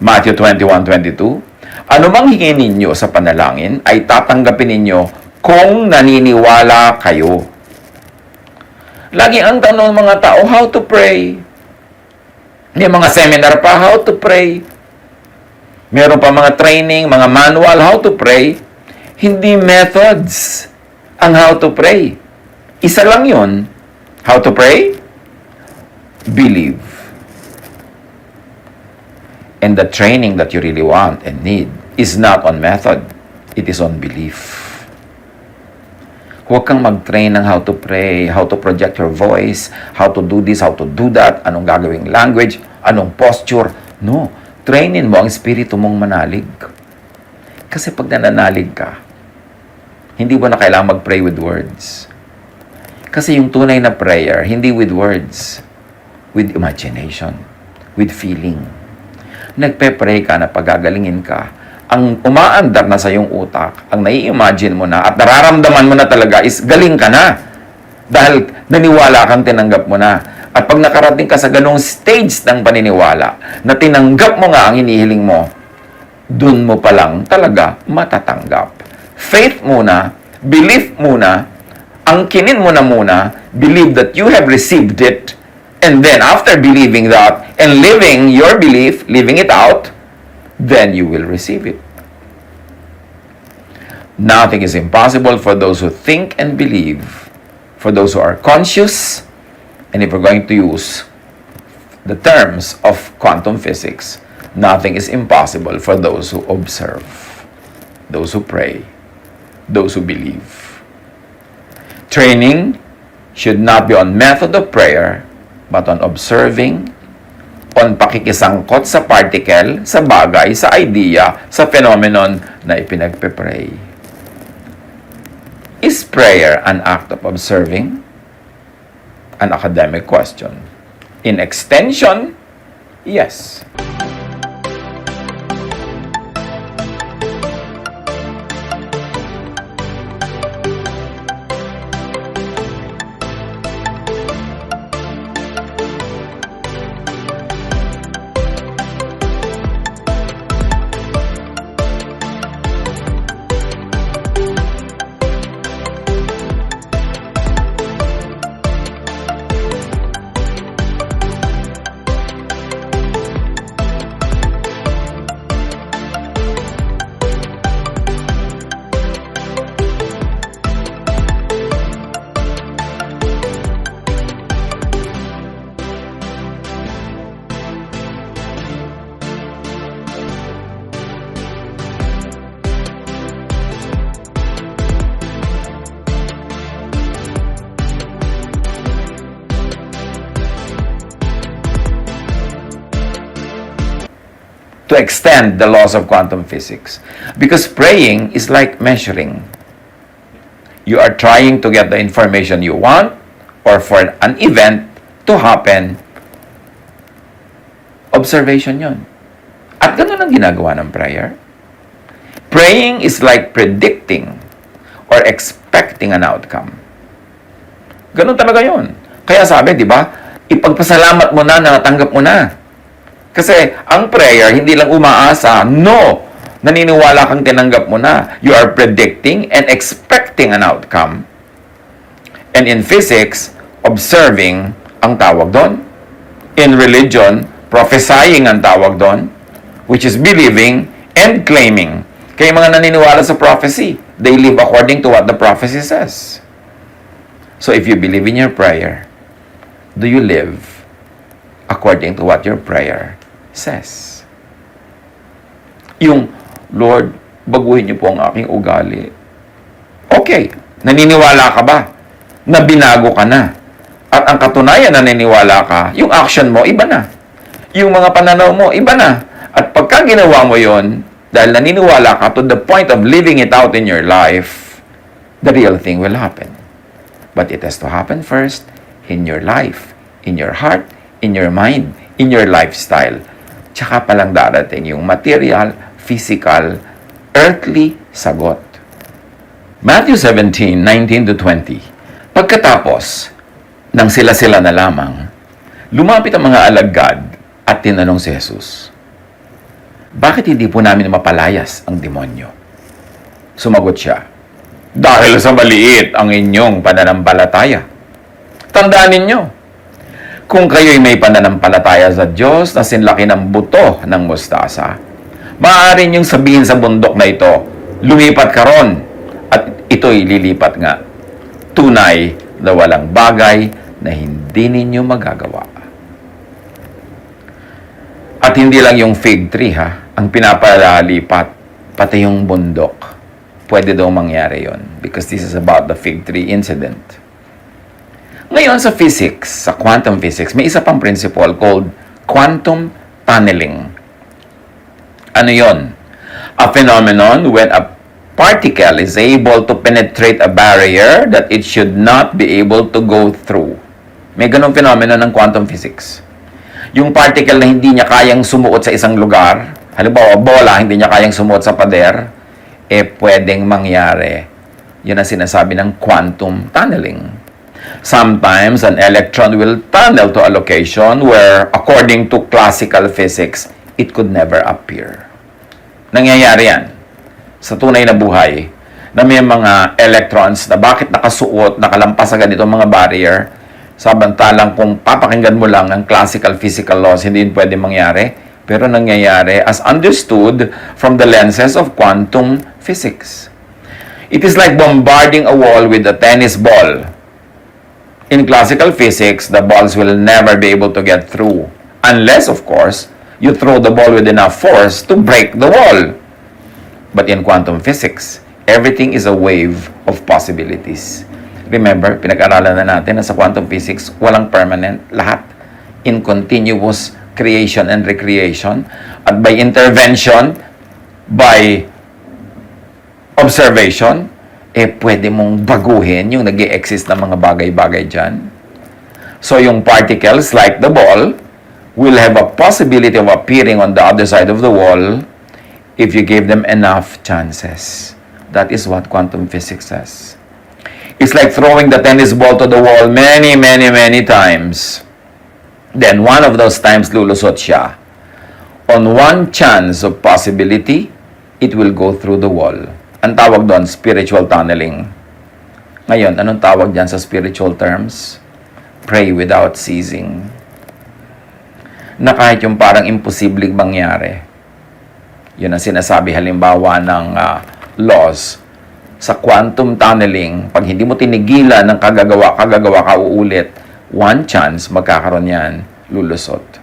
Matthew 21:22, ano mang hingin ninyo sa panalangin ay tatanggapin ninyo kung naniniwala kayo. Lagi ang tanong ng mga tao, how to pray? May mga seminar pa, how to pray? Meron pa mga training, mga manual, how to pray. Hindi methods ang how to pray. Isa lang yun. How to pray? Believe. And the training that you really want and need is not on method. It is on belief. Huwag kang mag-train ng how to pray, how to project your voice, how to do this, how to do that, anong gagawing language, anong posture. No. Trainin mo ang espiritu mong manalig. Kasi pag nananalig ka, hindi mo na kailangang mag-pray with words. Kasi yung tunay na prayer, hindi with words, with imagination, with feeling. Nagpe-pray ka na pagagalingin ka, ang umaandar na sa iyong utak, ang nai-imagine mo na at nararamdaman mo na talaga is galing ka na. Dahil naniwala kang tinanggap mo na. At pag nakarating ka sa ganong stage ng paniniwala na tinanggap mo nga ang hinihiling mo, dun mo pa lang talaga matatanggap. Faith muna, belief muna, angkinin mo na muna, believe that you have received it, and then after believing that and living your belief, living it out, then you will receive it. Nothing is impossible for those who think and believe, for those who are conscious, and if we're going to use the terms of quantum physics, nothing is impossible for those who observe, those who pray, those who believe. Training should not be on method of prayer, but on observing, on pakikisangkot sa particle, sa bagay, sa idea, sa phenomenon na ipinagpe-pray. Is prayer an act of observing? An academic question. In extension, yes. To extend the laws of quantum physics. Because praying is like measuring. You are trying to get the information you want or for an event to happen. Observation yun. At ganun ang ginagawa ng prayer. Praying is like predicting or expecting an outcome. Ganun talaga yun. Kaya sabi, di ba, ipagpasalamat mo na natanggap mo na. Kasi ang prayer, hindi lang umaasa. No! Naniniwala kang tinanggap mo na. You are predicting and expecting an outcome. And in physics, observing ang tawag doon. In religion, prophesying ang tawag doon, which is believing and claiming. Kaya mga naniniwala sa prophecy, they live according to what the prophecy says. So if you believe in your prayer, do you live according to what your prayer says? Yung, Lord, baguhin niyo po ang aking ugali. Okay, naniniwala ka ba na binago ka na? At ang katunayan na naniniwala ka, yung action mo, iba na. Yung mga pananaw mo, iba na. At pagka ginawa mo yon, dahil naniniwala ka to the point of living it out in your life, the real thing will happen. But it has to happen first in your life, in your heart, in your mind, in your lifestyle. Tsaka palang darating yung material, physical, earthly sagot. Matthew 17:19-20. Pagkatapos nang sila-sila na lamang, lumapit ang mga alagad at tinanong si Jesus, bakit hindi po namin mapalayas ang demonyo? Sumagot siya, dahil sa maliit ang inyong pananampalataya. Tandaan ninyo, kung kayo'y may pananampalataya sa Diyos na sinlaki ng buto ng mustasa, maaari niyong sabihin sa bundok na ito, lumipat ka ron, at ito'y lilipat nga. Tunay na walang bagay na hindi ninyo magagawa. At hindi lang yung fig tree ang pinapalipat, pati yung bundok. Pwede daw mangyari yon because this is about the fig tree incident. Ngayon sa physics, sa quantum physics, may isa pang principle called quantum tunneling. Ano yon? A phenomenon when a particle is able to penetrate a barrier that it should not be able to go through. May ganong phenomenon ng quantum physics. Yung particle na hindi niya kayang sumuot sa isang lugar, halimbawa bola, hindi niya kayang sumuot sa pader, pwedeng mangyari. Yun ang sinasabi ng quantum tunneling. Sometimes, an electron will tunnel to a location where, according to classical physics, it could never appear. Nangyayari yan sa tunay na buhay na may mga electrons na bakit nakasuot, nakalampas agad itong mga barrier, samantalang kung papakinggan mo lang ang classical physical laws, hindi yun pwede mangyari, pero nangyayari as understood from the lenses of quantum physics. It is like bombarding a wall with a tennis ball. In classical physics, the balls will never be able to get through, unless, of course, you throw the ball with enough force to break the wall. But in quantum physics, everything is a wave of possibilities. Remember, pinag-aralan na natin na sa quantum physics, walang permanent, lahat in continuous creation and recreation. At by intervention, by observation, pwede mong baguhin yung nag-i-exist na mga bagay-bagay dyan. So yung particles, like the ball, will have a possibility of appearing on the other side of the wall if you give them enough chances. That is what quantum physics says. It's like throwing the tennis ball to the wall many, many, many times. Then one of those times lulusot siya. On one chance of possibility, it will go through the wall. Ang tawag doon, spiritual tunneling. Ngayon, anong tawag dyan sa spiritual terms? Pray without ceasing. Na kahit yung parang imposibleng mangyari, yun ang sinasabi halimbawa ng laws. Sa quantum tunneling, pag hindi mo tinigilan ng kagagawa ka uulit, one chance magkakaroon yan, lulusot.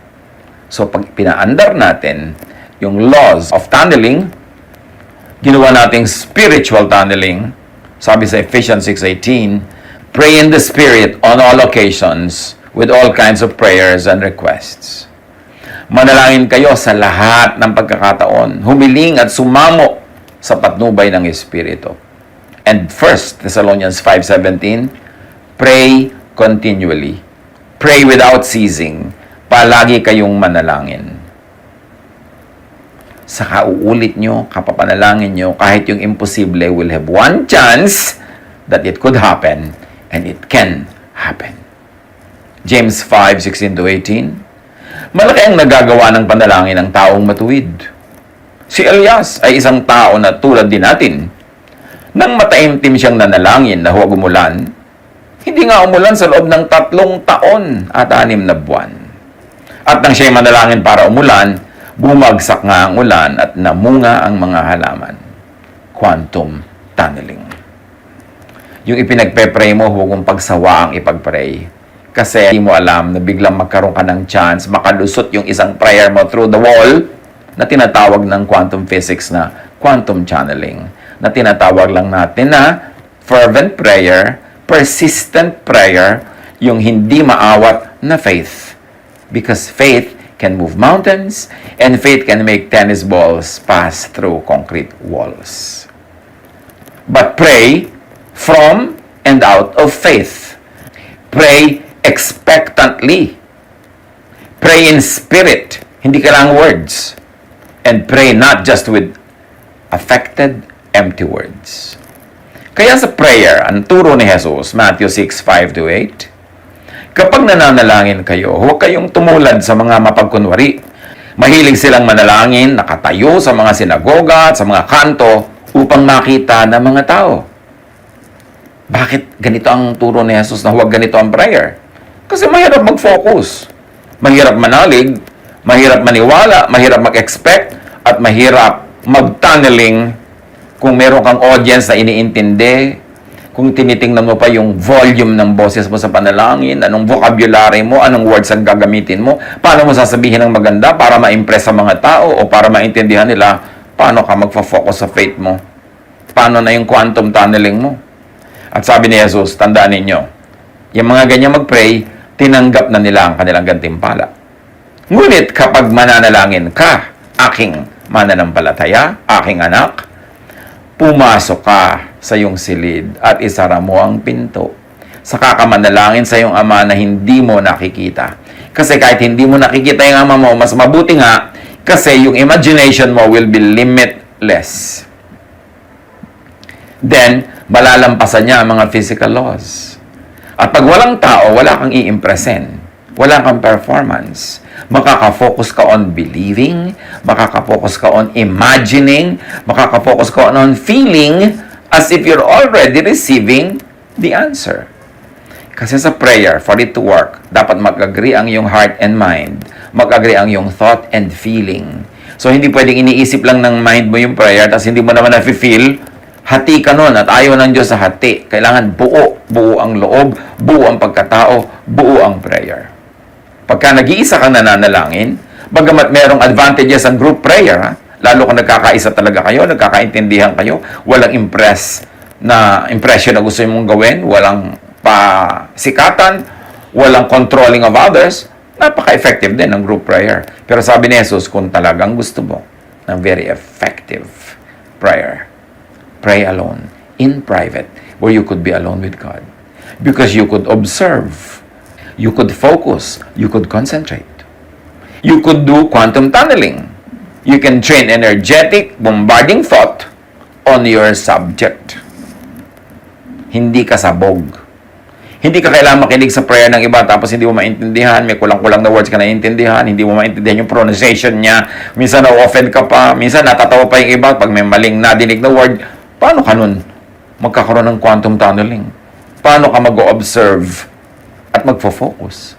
So pag pinaandar natin yung laws of tunneling, ginawa nating spiritual tunneling, sabi sa Ephesians 6:18, pray in the Spirit on all occasions with all kinds of prayers and requests. Manalangin kayo sa lahat ng pagkakataon, humiling at sumamo sa patnubay ng Espiritu. And 1 Thessalonians 5:17, pray continually. Pray without ceasing. Palagi kayong manalangin. Sa kauulit nyo, kapapanalangin nyo, kahit yung imposible will have one chance that it could happen and it can happen. James 5:16-18. Malaki ang nagagawa ng panalangin ng taong matuwid. Si Elias ay isang tao na tulad din natin. Nang mataimtim siyang nanalangin na huwag umulan, hindi nga umulan sa loob ng 3 taon at 6 na buwan. At nang siya'y manalangin para umulan, bumagsak nga ang ulan at namunga ang mga halaman. Quantum tunneling. Yung ipinagpe-pray mo, huwag mong pagsawa ang ipag-pray. Kasi hindi mo alam na biglang magkaroon ka ng chance, makalusot yung isang prayer mo through the wall na tinatawag ng quantum physics na quantum channeling. Na tinatawag lang natin na fervent prayer, persistent prayer, yung hindi maawat na faith. Because faith can move mountains and faith can make tennis balls pass through concrete walls. But pray from and out of faith. Pray expectantly. Pray in spirit. Hindi kailangang words. And pray not just with affected, empty words. Kaya sa prayer, ang turo ni Jesus, Matthew 6:5-8, kapag nananalangin kayo, huwag kayong tumulad sa mga mapagkunwari. Mahilig silang manalangin, nakatayo sa mga sinagoga at sa mga kanto upang makita ng mga tao. Bakit ganito ang turo ni Jesus na huwag ganito ang prayer? Kasi mahirap mag-focus. Mahirap manalig, mahirap maniwala, mahirap mag-expect, at mahirap mag-tunneling kung meron kang audience na iniintindi, kung tinitingnan mo pa yung volume ng boses mo sa panalangin, anong vocabulary mo, anong words ang gagamitin mo, paano mo sasabihin ng maganda para ma-impress sa mga tao o para maintindihan nila paano ka magfo-focus sa faith mo. Paano na yung quantum tunneling mo. At sabi ni Jesus, tandaan ninyo, yung mga ganyan mag-pray, tinanggap na nila ang kanilang gantimpala. Ngunit kapag mananalangin ka, aking mananampalataya, aking anak, pumasok ka sa iyong silid at isara mo ang pinto. Saka ka manalangin sa iyong ama na hindi mo nakikita. Kasi kahit hindi mo nakikita yung ama mo, mas mabuti nga kasi yung imagination mo will be limitless. Then, malalampasan niya ang mga physical laws. At pag walang tao, wala kang i-impresin. Wala kang performance. Makaka-focus ka on believing, makaka-focus ka on imagining, makaka-focus ka on feeling as if you're already receiving the answer. Kasi sa prayer, for it to work, dapat mag-agree ang iyong heart and mind. Mag-agree ang iyong thought and feeling. So, hindi pwedeng iniisip lang ng mind mo yung prayer, tapos hindi mo naman na-feel. Hati ka nun at ayaw ng Diyos sa hati. Kailangan buo. Buo ang loob, buo ang pagkatao, buo ang prayer. Pagka nag-iisa kang nananalangin, bagamat merong advantages ang group prayer, lalo kung nagkakaisa talaga kayo, nagkakaintindihan kayo, walang impression na gusto mong gawin, walang pasikatan, walang controlling of others, napaka-effective din ang group prayer. Pero sabi ni Jesus, kung talagang gusto mo ng very effective prayer, pray alone, in private, where you could be alone with God. Because you could observe, you could focus, you could concentrate. You could do quantum tunneling. You can train energetic, bombarding thought on your subject. Hindi ka sabog. Hindi ka kailangan makinig sa prayer ng iba tapos hindi mo maintindihan, may kulang-kulang na words ka naiintindihan, hindi mo maintindihan yung pronunciation niya, minsan na-offend ka pa, minsan natatawa pa yung iba pag may maling nadinig na word. Paano ka nun magkakaroon ng quantum tunneling? Paano ka mag-observe at magfo-focus?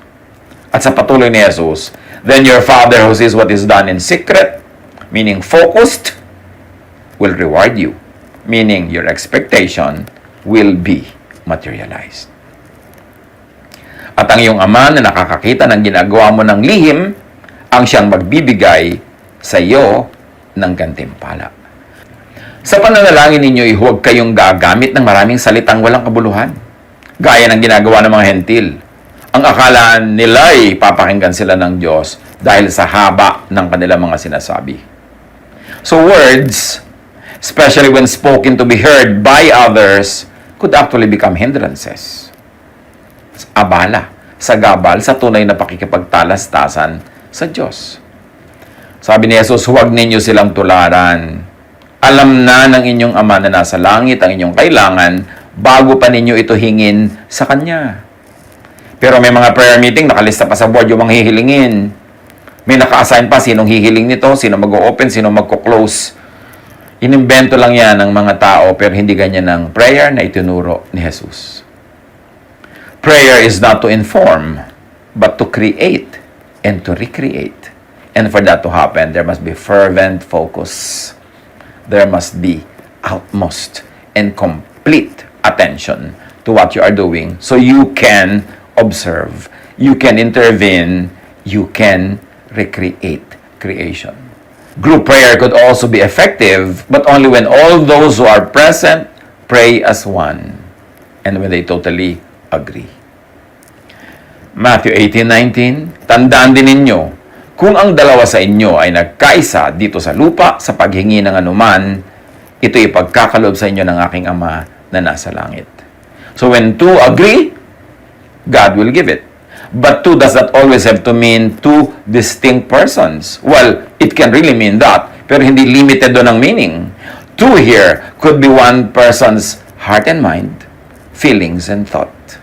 At sa patuloy ni Jesus, then your Father who sees what is done in secret, meaning focused, will reward you. Meaning your expectation will be materialized. At ang iyong ama na nakakakita ng ginagawa mo ng lihim, ang siyang magbibigay sa iyo ng gantimpala. Sa pananalangin ninyo, huwag kayong gagamit ng maraming salitang walang kabuluhan. Gaya ng ginagawa ng mga hentil. Ang akala nila ay papakinggan sila ng Diyos dahil sa haba ng kanilang mga sinasabi. So words, especially when spoken to be heard by others, could actually become hindrances. Abala, sagabal sa tunay na pakikipagtalastasan sa Diyos. Sabi ni Jesus, huwag ninyo silang tularan. Alam na ng inyong Ama na nasa langit ang inyong kailangan bago pa ninyo ito hingin sa Kanya. Pero may mga prayer meeting, nakalista pa sa board yung mga hihilingin. May naka-assign pa sinong hihiling nito, sino mag-o-open, sino magko-close. Inimbento lang yan ng mga tao, pero hindi ganyan ang prayer na itinuro ni Jesus. Prayer is not to inform, but to create and to recreate. And for that to happen, there must be fervent focus. There must be utmost and complete attention to what you are doing so you can observe, you can intervene, you can recreate creation. Group prayer could also be effective, but only when all those who are present pray as one and when they totally agree. Matthew 18:19, tandaan din ninyo, kung ang dalawa sa inyo ay nagkaisa dito sa lupa sa paghingi ng anuman, ito ipagkakaloob sa inyo ng aking Ama na nasa langit. So when two agree, God will give it. But two does not always have to mean two distinct persons. Well, it can really mean that, pero hindi limited doon ang meaning. Two here could be one person's heart and mind, feelings and thought.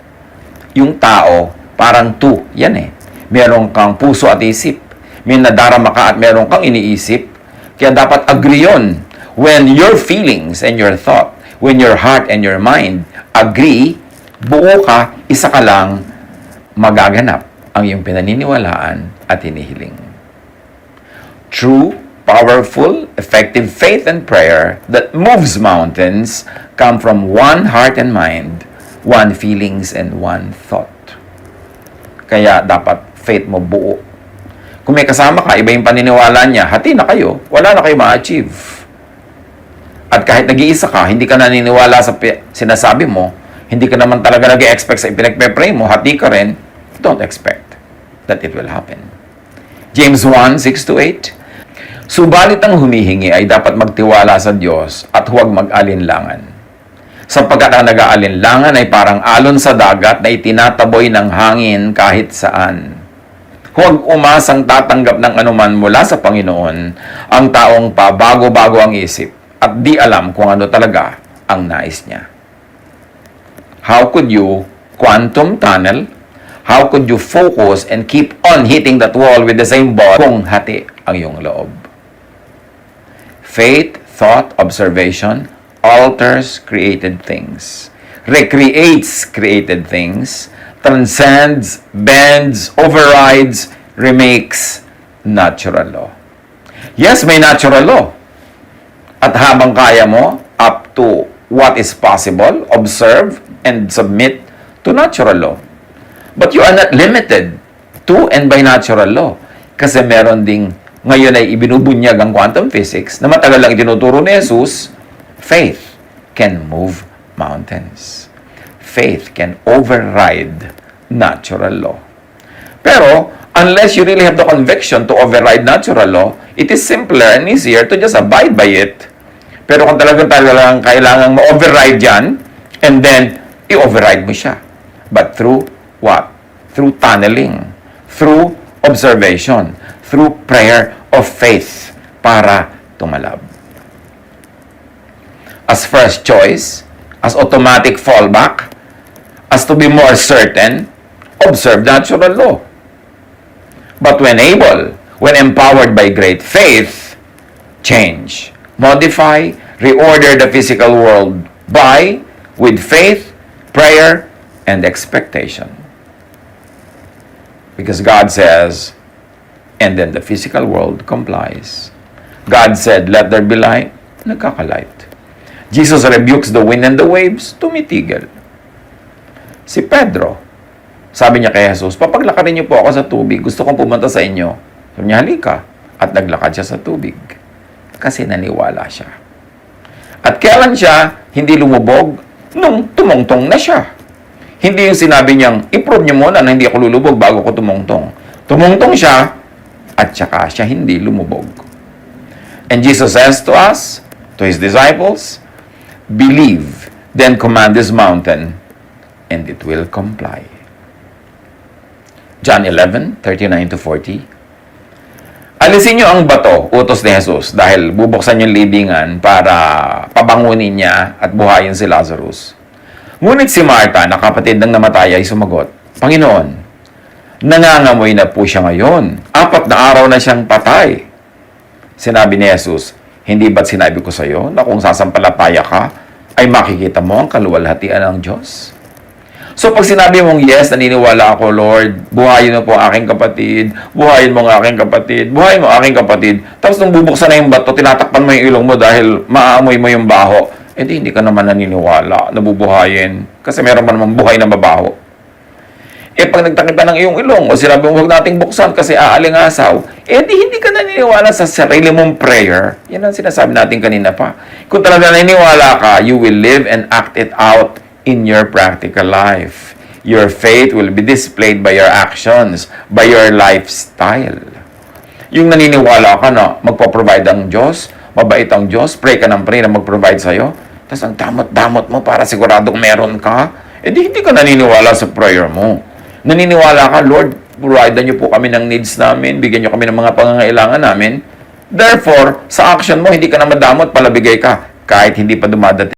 Yung tao, parang two, yan eh. Meron kang puso at isip. May nadarama ka at meron kang iniisip. Kaya dapat agree yun. When your feelings and your thought, when your heart and your mind agree, buo ka, isa ka lang, magaganap ang iyong pinaniniwalaan at hinihiling. True, powerful, effective faith and prayer that moves mountains come from one heart and mind, one feelings and one thought. Kaya dapat faith mo buo. Kung may kasama ka, iba yung paniniwala niya, hati na kayo, wala na kayo ma-achieve. At kahit nag-iisa ka, hindi ka naniniwala sa sinasabi mo, hindi ka naman talaga nag-expect sa ipinagpe-pray mo, hati ka rin, don't expect that it will happen. James 1:6-8, subalit ang humihingi ay dapat magtiwala sa Diyos at huwag mag-alinlangan. Sapagkat ang nag-aalinlangan ay parang alon sa dagat na itinataboy ng hangin kahit saan. Huwag umasang tatanggap ng anuman mula sa Panginoon ang taong pabago-bago ang isip at di alam kung ano talaga ang nais niya. How could you quantum tunnel? How could you focus and keep on hitting that wall with the same ball kung hati ang iyong loob? Faith, thought, observation alters created things, recreates created things, transcends, bends, overrides, remakes natural law. Yes, may natural law. At habang kaya mo, up to what is possible, observe and submit to natural law. But you are not limited to and by natural law. Kasi meron ding, ngayon ay ibinubunyag ang quantum physics na matagal lang itinuturo ni Jesus, faith can move mountains. Faith can override natural law. Pero, unless you really have the conviction to override natural law, it is simpler and easier to just abide by it. Pero kung talagang kailangan ma-override yan, and then, i-override mo siya. But through what? Through tunneling, through observation, through prayer of faith para tumalab. As first choice, as automatic fallback, as to be more certain, observe natural law. But when able, when empowered by great faith, change, modify, reorder the physical world by, with faith, prayer, and expectation. Because God says, and then the physical world complies. God said, let there be light, nagkakalight. Jesus rebukes the wind and the waves, tumitigil. Si Pedro, sabi niya kay Jesus, papaglakarin niyo po ako sa tubig, gusto kong pumunta sa inyo. Sabi niya, halika. At naglakad siya sa tubig. Kasi naniwala siya. At kailan siya hindi lumubog? Nung tumungtong na siya. Hindi yung sinabi niyang, i-prove niyo muna na hindi ako lulubog bago ko tumungtong. Tumungtong siya, at saka siya hindi lumubog. And Jesus says to us, to His disciples, believe, then command this mountain, and it will comply. John 11:39-40. Alisin niyo ang bato, utos ni Jesus, dahil bubuksan yung libingan para pabangunin niya at buhayin si Lazarus. Ngunit si Martha, na kapatid ng namatay, ay sumagot, Panginoon, nangangamoy na po siya ngayon. 4 na araw na siyang patay. Sinabi ni Jesus, hindi ba't sinabi ko sa iyo na kung sasampalapaya ka, ay makikita mo ang kaluwalhatian ng Diyos? So pag sinabi mong, yes, naniniwala ako, Lord, buhayin mo po ang aking kapatid, buhayin mo ang aking kapatid, buhayin mo ang aking kapatid, tapos nung bubuksan na yung bato, tinatakpan mo yung ilong mo dahil maaamoy mo yung baho, hindi ka naman naniniwala, nabubuhayin, kasi meron man namang buhay na mabaho. Pag nagtakip ka ng iyong ilong, o sinabi mo, huwag nating buksan kasi aalingasaw, hindi ka naniniwala sa sarili mong prayer. Yan ang sinasabi natin kanina pa. Kung talaga naniniwala ka, you will live and act it out in your practical life. Your faith will be displayed by your actions, by your lifestyle. Yung naniniwala ka na magpo-provide ang Diyos, mabait ang Diyos, pray ka ng pray na mag-provide sa'yo, tapos ang damot-damot mo para siguradong meron ka, hindi ka naniniwala sa prayer mo. Naniniwala ka, Lord, provide niyo po kami ng needs namin, bigyan niyo kami ng mga pangangailangan namin. Therefore, sa action mo, hindi ka na madamot, palabigay ka, kahit hindi pa dumadating